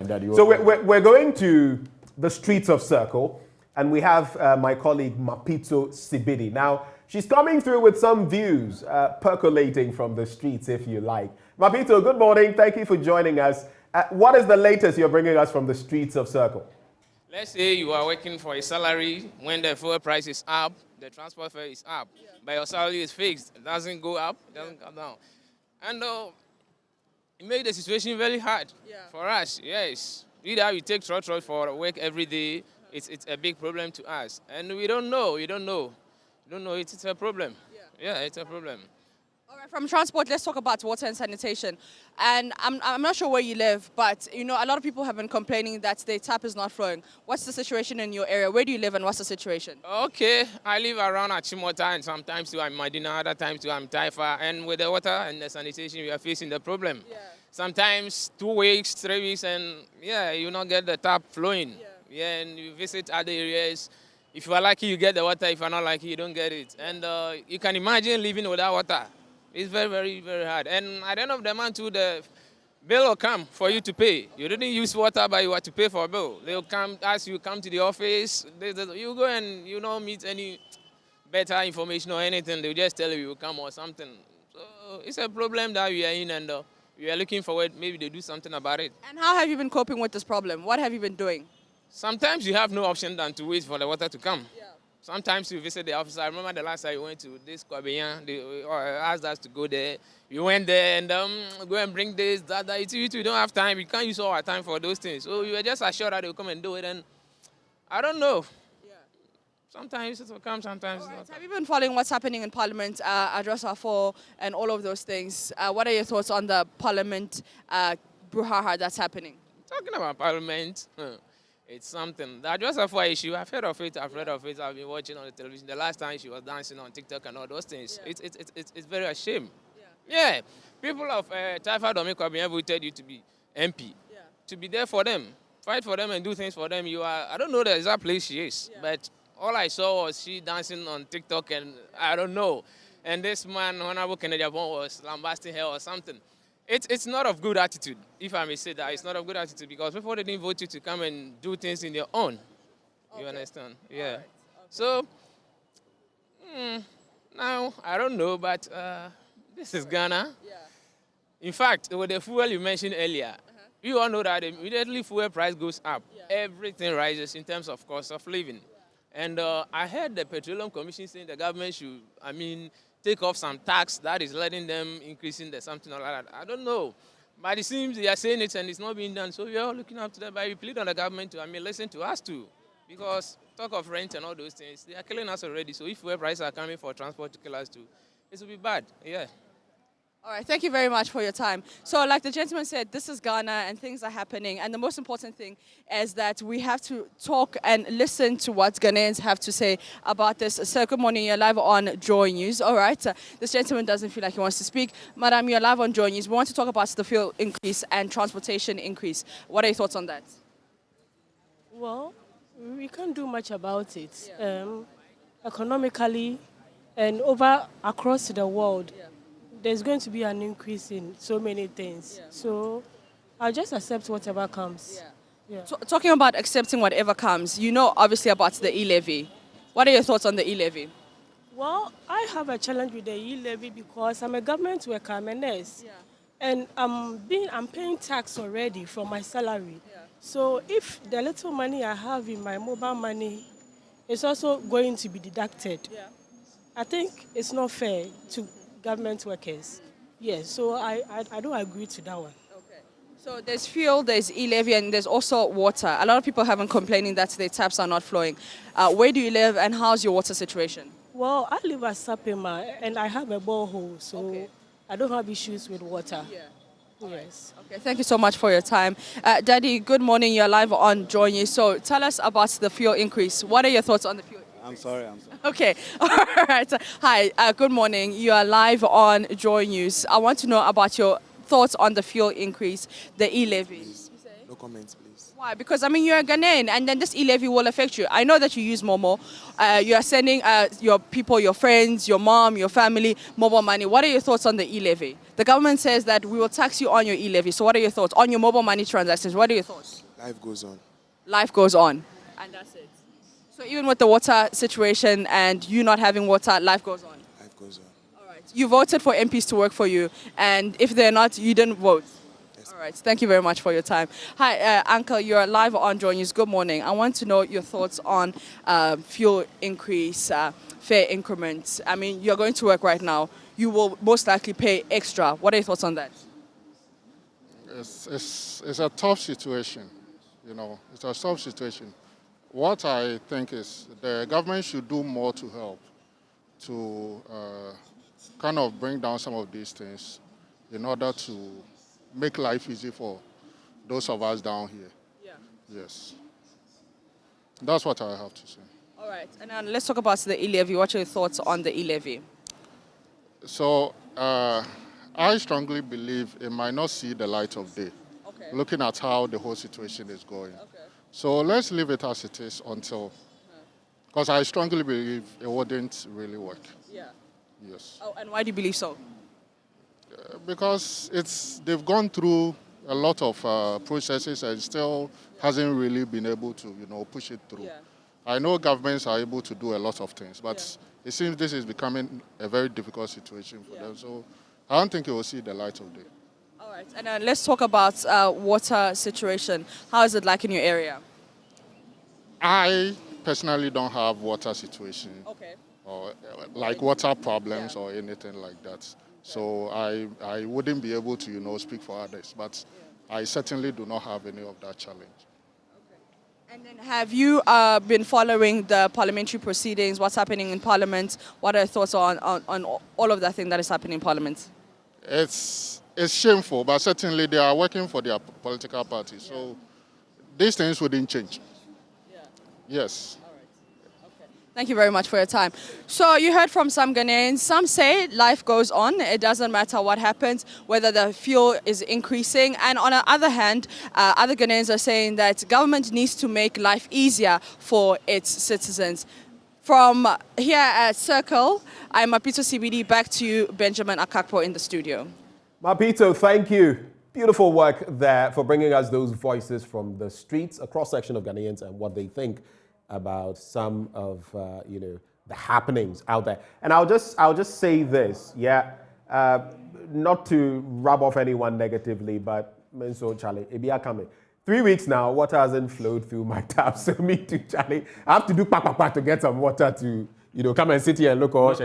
So we're going to the streets of Circle, and we have my colleague Mapito Sibidi. Now, she's coming through with some views, percolating from the streets, if you like. Mapito, good morning. Thank you for joining us. What is the latest you're bringing us from the streets of Circle? Let's say you are working for a salary when the fuel price is up, the transport fare is up, but your salary is fixed. It doesn't go up, it doesn't come down. And it made the situation very hard for us, yes. Either we take trot for work every day, it's a big problem to us. And we don't know, it's a problem. Yeah, it's a problem. All right, from transport, let's talk about water and sanitation. And I'm not sure where you live, but a lot of people have been complaining that the tap is not flowing. What's the situation in your area? Where do you live and what's the situation? Okay, I live around Achimota, and sometimes too I'm Medina, other times too I'm Taifa. And with the water and the sanitation, we are facing the problem. Yeah. Sometimes 2 weeks, 3 weeks, and you don't get the tap flowing. Yeah, and you visit other areas. If you are lucky, you get the water. If you are not lucky, you don't get it. And you can imagine living without water. It's very, very, very hard. And at the end of the month, too, the bill will come for you to pay. You didn't use water, but you have to pay for a bill. They'll come, as you come to the office, you go and you don't meet any better information or anything. They'll just tell you come or something. So it's a problem that we are in, and we are looking forward, maybe they do something about it. And how have you been coping with this problem? What have you been doing? Sometimes you have no option than to wait for the water to come. Yeah. Sometimes you visit the office. I remember the last time we went to this Kwabian, they asked us to go there. We went there and go and bring this, that. You don't have time. We can't use all our time for those things. So we were just assured that they'll come and do it. And I don't know. Yeah. Sometimes it will come, sometimes right. Not. Have you been following what's happening in Parliament, Address 4 and all of those things? What are your thoughts on the Parliament brouhaha that's happening? Talking about Parliament, it's something. The Address 4 issue, I've heard of it, I've been watching on the television. The last time she was dancing on TikTok and all those things. Yeah. It's very a shame. Yeah. People of Taifa Dominic have been voted you to be MP. Yeah. To be there for them, fight for them and do things for them. I don't know the exact place she is, but all I saw was she dancing on TikTok and I don't know. And this man, Honorable Kennedy Abon, was lambasting her or something. It's not of good attitude, if I may say that. It's not of good attitude because before they didn't vote you to come and do things in your own. Okay. You understand? Yeah. Right. Okay. So, now, I don't know, but this is Ghana. Yeah. In fact, with the fuel you mentioned earlier, you all know that immediately fuel price goes up, everything rises in terms of cost of living. And I heard the Petroleum Commission saying the government should, take off some tax that is letting them increasing the something or like that. I don't know. But it seems they are saying it and it's not being done. So we are all looking up to that. But we plead on the government to, listen to us too. Because talk of rent and all those things, they are killing us already. So if fuel prices are coming for transport to kill us too, it will be bad. Yeah. All right, thank you very much for your time. So like the gentleman said, this is Ghana and things are happening. And the most important thing is that we have to talk and listen to what Ghanaians have to say about this. So good morning, you're live on JoyNews. All right, this gentleman doesn't feel like he wants to speak. Madam, you're live on JoyNews. We want to talk about the fuel increase and transportation increase. What are your thoughts on that? Well, we can't do much about it. Economically and across the world. There's going to be an increase in so many things. Yeah. So I'll just accept whatever comes. Yeah. So, talking about accepting whatever comes, you know obviously about the e-levy. What are your thoughts on the e-levy? Well, I have a challenge with the e-levy because I'm a government worker, I'm a nurse. Yeah. And I'm paying tax already from my salary. Yeah. So if the little money I have in my mobile money is also going to be deducted, I think it's not fair to government workers. Yes, so I don't agree to that one. Okay. So there's fuel, there's e-levy, and there's also water. A lot of people have been complaining that their taps are not flowing. Where do you live and how's your water situation? Well, I live at Sapema and I have a borehole, so I don't have issues with water. Yeah. Yes. Okay, thank you so much for your time. Daddy, good morning. You're live on JoyNews. So tell us about the fuel increase. What are your thoughts on the fuel increase? I'm sorry. Okay, all right. Hi, good morning. You are live on JoyNews. I want to know about your thoughts on the fuel increase, the e-levy. No comments, please. Why? Because, I mean, you're a Ghanaian, and then this e-levy will affect you. I know that you use Momo. You are sending your people, your friends, your mom, your family, mobile money. What are your thoughts on the e-levy? The government says that we will tax you on your e-levy. So what are your thoughts? On your mobile money transactions, what are your thoughts? Life goes on. Life goes on. And that's it. So even with the water situation and you not having water, life goes on. Life goes on. All right. You voted for MPs to work for you, and if they're not, you didn't vote. Yes. All right. Thank you very much for your time. Hi, Uncle. You're live on JoyNews. Good morning. I want to know your thoughts on fuel increase, fare increments. I mean, you're going to work right now. You will most likely pay extra. What are your thoughts on that? It's a tough situation. You know, it's a tough situation. What I think is the government should do more to help to kind of bring down some of these things in order to make life easy for those of us down here. Yeah. Yes. That's what I have to say. All right. And now let's talk about the e-levy. What are your thoughts on the e-levy? So I strongly believe it might not see the light of day, Okay. looking at how the whole situation is going. Okay. So let's leave it as it is until, because I strongly believe it wouldn't really work. Yeah. Yes. Oh, and why do you believe so? Because they've gone through a lot of processes and still hasn't really been able to, push it through. Yeah. I know governments are able to do a lot of things, but it seems this is becoming a very difficult situation for them. So I don't think it will see the light of day. All right. And let's talk about water situation. How is it like in your area? I personally don't have water situation Okay. or like water problems or anything like that. So I wouldn't be able to, speak for others, but I certainly do not have any of that challenge. And then have you been following the parliamentary proceedings, what's happening in Parliament? What are your thoughts on all of that thing that is happening in Parliament? It's shameful, but certainly they are working for their political party. So these things wouldn't change. Yes. Thank you very much for your time. So you heard from some Ghanaians. Some say life goes on. It doesn't matter what happens, whether the fuel is increasing. And on the other hand, other Ghanaians are saying that government needs to make life easier for its citizens. From here at Circle, I'm Mapito CBD. Back to you, Benjamin Akakpo, in the studio. Mapito, thank you. Beautiful work there for bringing us those voices from the streets, a cross-section of Ghanaians and what they think about some of the happenings out there. And I'll just say this, not to rub off anyone negatively, but so Charlie, Ibia coming. 3 weeks now, water hasn't flowed through my tap, so me too, Charlie. I have to do to get some water to come and sit here and look at